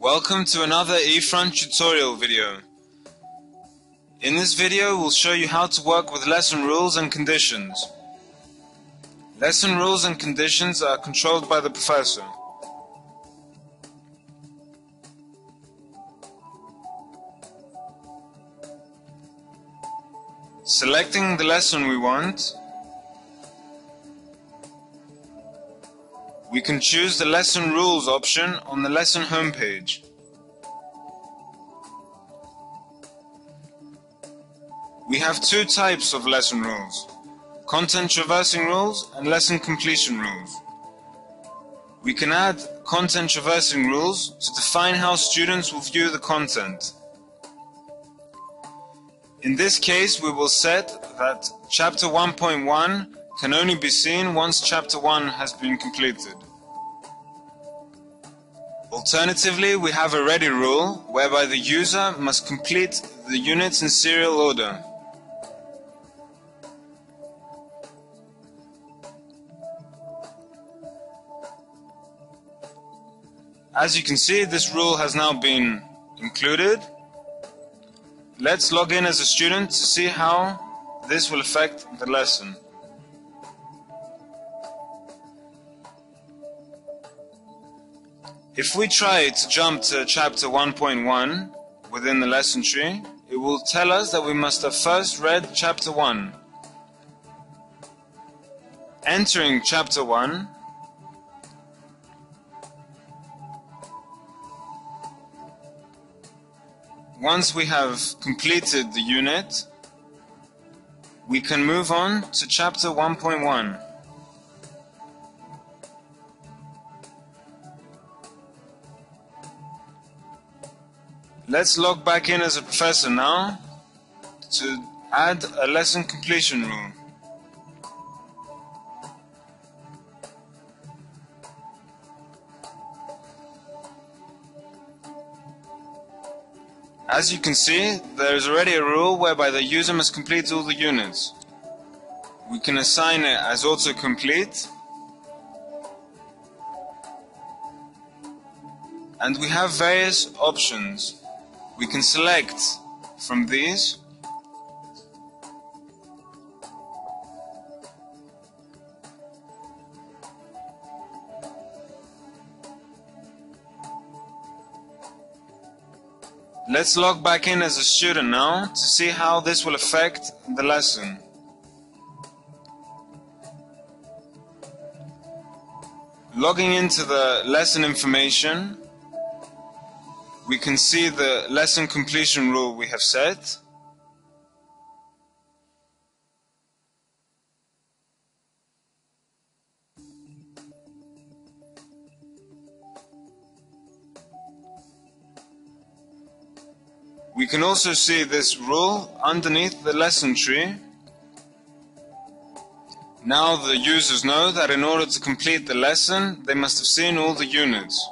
Welcome to another eFront tutorial video. In this video we'll show you how to work with lesson rules and conditions. Lesson rules and conditions are controlled by the professor. Selecting the lesson we want, we can choose the lesson rules option on the lesson homepage. We have two types of lesson rules: content traversing rules and lesson completion rules. We can add content traversing rules to define how students will view the content. In this case, we will set that Chapter 1.1 can only be seen once Chapter 1 has been completed. Alternatively, we have a ready rule whereby the user must complete the units in serial order. As you can see, this rule has now been included. Let's log in as a student to see how this will affect the lesson. If we try to jump to Chapter 1.1 within the lesson tree, it will tell us that we must have first read Chapter 1. Entering Chapter 1, once we have completed the unit, we can move on to Chapter 1.1. Let's log back in as a professor now to add a lesson completion rule. As you can see, there is already a rule whereby the user must complete all the units. We can assign it as autocomplete, and we have various options. We can select from these. Let's log back in as a student now to see how this will affect the lesson. Logging into the lesson information, we can see the lesson completion rule we have set. We can also see this rule underneath the lesson tree. Now the users know that in order to complete the lesson, they must have seen all the units.